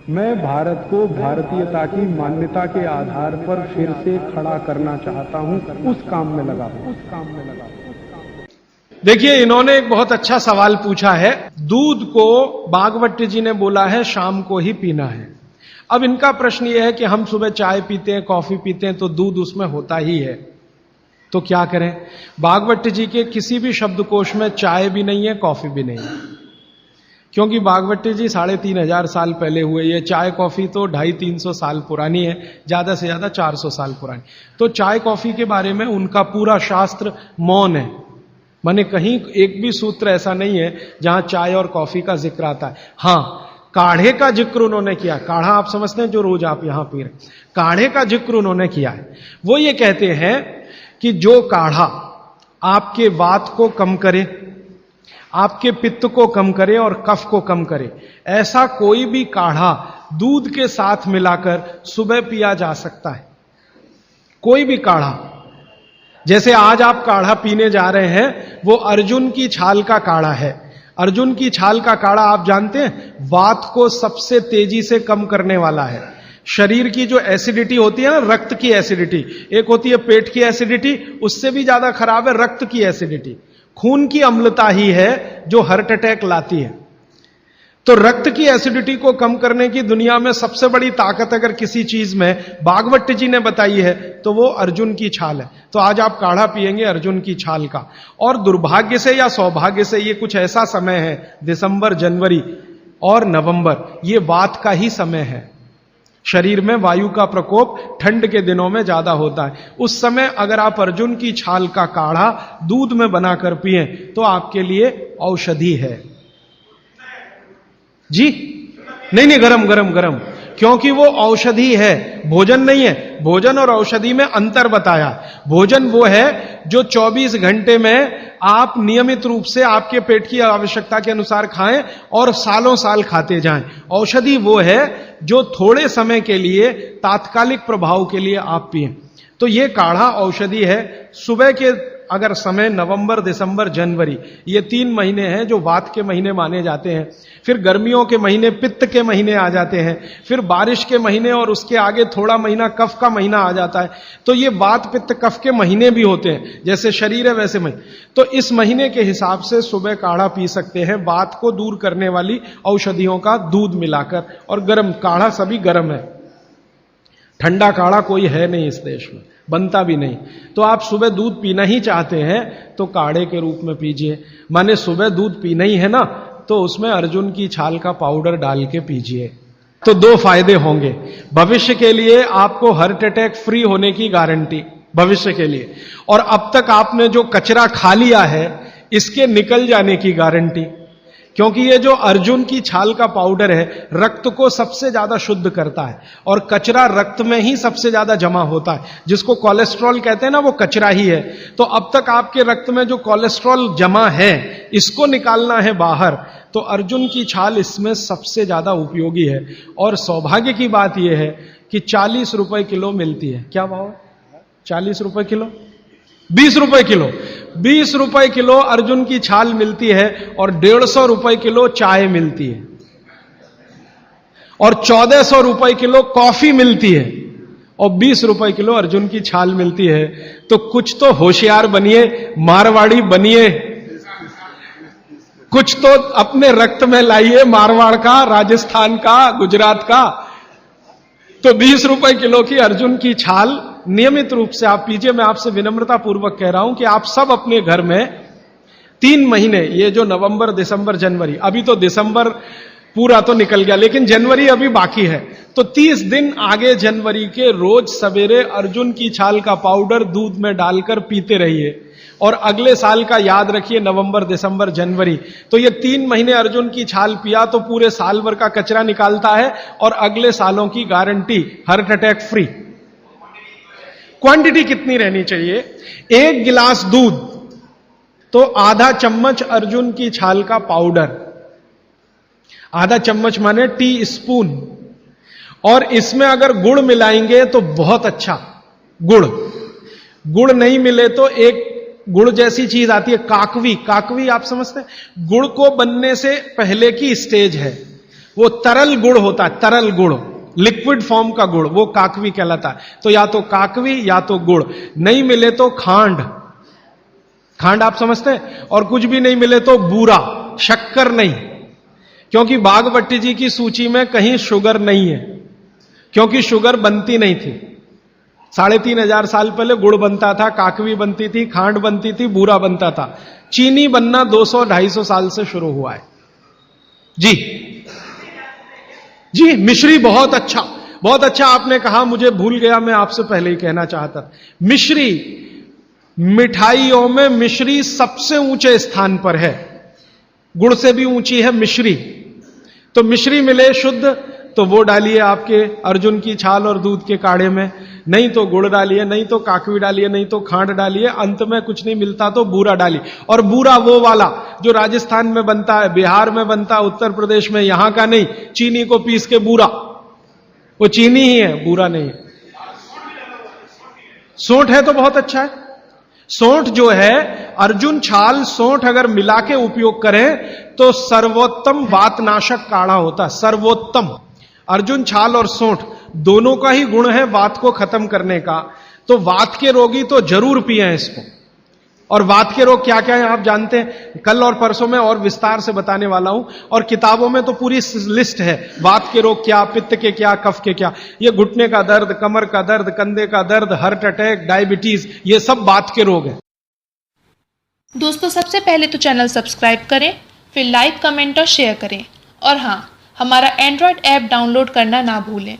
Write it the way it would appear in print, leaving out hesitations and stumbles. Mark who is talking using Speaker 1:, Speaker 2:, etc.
Speaker 1: मैं भारत को भारतीयता की मान्यता के आधार पर फिर से खड़ा करना चाहता हूं, उस काम में लगा हूं।
Speaker 2: देखिए, इन्होंने एक बहुत अच्छा सवाल पूछा है। दूध को भागवत जी ने बोला है शाम को ही पीना है। अब इनका प्रश्न यह है कि हम सुबह चाय पीते हैं, कॉफी पीते हैं, तो दूध उसमें होता ही है, तो क्या करें? भागवत जी के किसी भी शब्दकोश में चाय भी नहीं है, कॉफी भी नहीं है, क्योंकि भागवत जी 3500 साल पहले हुए। ये चाय कॉफी तो 250-300 साल पुरानी है, ज्यादा से ज्यादा 400 साल पुरानी। तो चाय कॉफी के बारे में उनका पूरा शास्त्र मौन है, माने कहीं एक भी सूत्र ऐसा नहीं है जहां चाय और कॉफी का जिक्र आता है। हां, काढ़े का जिक्र उन्होंने किया। काढ़ा आप समझते हैं, जो रोज आप यहां पी रहे, काढ़े का जिक्र उन्होंने किया है। वो ये कहते हैं कि जो काढ़ा आपके वात को कम करे, आपके पित्त को कम करे और कफ को कम करे, ऐसा कोई भी काढ़ा दूध के साथ मिलाकर सुबह पिया जा सकता है। कोई भी काढ़ा, जैसे आज आप काढ़ा पीने जा रहे हैं, वो अर्जुन की छाल का काढ़ा है। अर्जुन की छाल का काढ़ा आप जानते हैं, वात को सबसे तेजी से कम करने वाला है। शरीर की जो एसिडिटी होती है ना, रक्त की एसिडिटी, एक होती है पेट की एसिडिटी, उससे भी ज्यादा खराब है रक्त की एसिडिटी। खून की अम्लता ही है जो हार्ट अटैक लाती है। तो रक्त की एसिडिटी को कम करने की दुनिया में सबसे बड़ी ताकत अगर किसी चीज में भागवत जी ने बताई है तो वो अर्जुन की छाल है। तो आज आप काढ़ा पिएंगे अर्जुन की छाल का। और दुर्भाग्य से या सौभाग्य से ये कुछ ऐसा समय है, दिसंबर, जनवरी और नवंबर, ये वात का ही समय है। शरीर में वायु का प्रकोप ठंड के दिनों में ज्यादा होता है। उस समय अगर आप अर्जुन की छाल का काढ़ा दूध में बनाकर पिए तो आपके लिए औषधि है जी। नहीं, गरम गरम गरम, क्योंकि वो औषधि है, भोजन नहीं है। भोजन और औषधि में अंतर बताया। भोजन वो है जो 24 घंटे में आप नियमित रूप से आपके पेट की आवश्यकता के अनुसार खाएं और सालों साल खाते जाएं। औषधि वो है जो थोड़े समय के लिए, तात्कालिक प्रभाव के लिए आप पिएं। तो ये काढ़ा औषधि है। सुबह के अगर समय नवंबर, दिसंबर, जनवरी, ये 3 महीने हैं जो वात के महीने माने जाते हैं। फिर गर्मियों के महीने पित्त के महीने आ जाते हैं। फिर बारिश के महीने और उसके आगे थोड़ा महीना कफ का महीना आ जाता है। तो ये वात, पित्त, कफ के महीने भी होते हैं, जैसे शरीर है वैसे महीने। तो इस महीने के हिसाब से सुबह काढ़ा पी सकते हैं, वात को दूर करने वाली औषधियों का दूध मिलाकर। और गर्म काढ़ा सभी गर्म है, ठंडा काढ़ा कोई है नहीं इस देश में, बनता भी नहीं। तो आप सुबह दूध पीना ही चाहते हैं तो काढ़े के रूप में पीजिए। माने सुबह दूध पीना ही है ना, तो उसमें अर्जुन की छाल का पाउडर डाल के पीजिए। तो 2 फायदे होंगे। भविष्य के लिए आपको हार्ट अटैक फ्री होने की गारंटी, भविष्य के लिए। और अब तक आपने जो कचरा खा लिया है इसके निकल जाने की गारंटी, क्योंकि ये जो अर्जुन की छाल का पाउडर है रक्त को सबसे ज्यादा शुद्ध करता है। और कचरा रक्त में ही सबसे ज्यादा जमा होता है, जिसको कोलेस्ट्रॉल कहते हैं ना, वो कचरा ही है। तो अब तक आपके रक्त में जो कोलेस्ट्रॉल जमा है इसको निकालना है बाहर, तो अर्जुन की छाल इसमें सबसे ज्यादा उपयोगी है। और सौभाग्य की बात यह है कि 40 रुपए किलो मिलती है। क्या भाव है? 40 रुपए किलो, 20 रुपए किलो। 20 रुपए किलो अर्जुन की छाल मिलती है और 150 रुपए किलो चाय मिलती है और 1400 रुपए किलो कॉफी मिलती है और 20 रुपए किलो अर्जुन की छाल मिलती है। तो कुछ तो होशियार बनिए, मारवाड़ी बनिए, कुछ तो अपने रक्त में लाइए, मारवाड़ का, राजस्थान का, गुजरात का। तो 20 रुपए किलो की अर्जुन की छाल नियमित रूप से आप पीजिए। मैं आपसे विनम्रता पूर्वक कह रहा हूं कि आप सब अपने घर में 3 महीने, ये जो नवंबर, दिसंबर, जनवरी, अभी तो दिसंबर पूरा तो निकल गया लेकिन जनवरी अभी बाकी है, तो 30 दिन आगे जनवरी के रोज सवेरे अर्जुन की छाल का पाउडर दूध में डालकर पीते रहिए। और अगले साल का याद रखिए, नवंबर, दिसंबर, जनवरी, तो ये 3 महीने अर्जुन की छाल पिया तो पूरे साल भर का कचरा निकालता है और अगले सालों की guarantee, heart attack free. Quantity कितनी रहनी चाहिए? 1 गिलास दूध तो आधा चम्मच अर्जुन की छाल का पाउडर, आधा चम्मच माने टी स्पून। और इसमें अगर गुड़ मिलाएंगे तो बहुत अच्छा। गुड़ नहीं मिले तो एक गुड़ जैसी चीज आती है काकवी। काकवी आप समझते हैं? गुड़ को बनने से पहले की स्टेज है। वो तरल गुड़ होता है, तरल गुड़, लिक्विड फॉर्म का गुड़, वो काकवी कहलाता है। तो या तो काकवी या तो गुड़, नहीं मिले तो खांड, खांड आप समझते हैं, और कुछ भी नहीं मिले तो बूरा, शक्कर नहीं, क्योंकि बागभट्टी जी की सूची में कहीं शुगर नहीं है, क्योंकि शुगर बनती नहीं थी। 3500 साल पहले गुड़ बनता था, काकवी बनती थी, खांड बनती थी, बूरा बनता था। चीनी बनना 200-250 साल से शुरू हुआ है। जी जी, मिश्री बहुत अच्छा, बहुत अच्छा आपने कहा, मुझे भूल गया, मैं आपसे पहले ही कहना चाहता था। मिश्री, मिठाइयों में मिश्री सबसे ऊंचे स्थान पर है, गुड़ से भी ऊंची है मिश्री। तो मिश्री मिले शुद्ध तो वो डालिए आपके अर्जुन की छाल और दूध के काढ़े में, नहीं तो गुड़ डालिए, नहीं तो काकवी डालिए, नहीं तो खांड डालिए, अंत में कुछ नहीं मिलता तो बूरा डालिए। और बूरा वो वाला जो राजस्थान में बनता है, बिहार में बनता है, उत्तर प्रदेश में, यहां का नहीं, चीनी को पीस के बूरा, वो चीनी ही है, बूरा नहीं है। सोंठ है तो बहुत अच्छा है। सोंठ जो है, अर्जुन छाल सोंठ अगर मिला के उपयोग करें तो सर्वोत्तम वातनाशक काढ़ा होता है, सर्वोत्तम। अर्जुन छाल और सोंठ दोनों का ही गुण है वात को खत्म करने का, तो वात के रोगी तो जरूर पिए इसको। और वात के रोग क्या क्या है आप जानते हैं, कल और परसों में और विस्तार से बताने वाला हूं, और किताबों में तो पूरी लिस्ट है, वात के रोग क्या, पित्त के क्या, कफ के क्या। ये घुटने का दर्द, कमर का दर्द, कंधे का दर्द, हार्ट अटैक, डायबिटीज, ये सब वात के रोग है।
Speaker 3: दोस्तों, सबसे पहले तो चैनल सब्सक्राइब करें, फिर लाइक, कमेंट और शेयर करें, और हाँ, हमारा एंड्रॉयड ऐप डाउनलोड करना ना भूलें।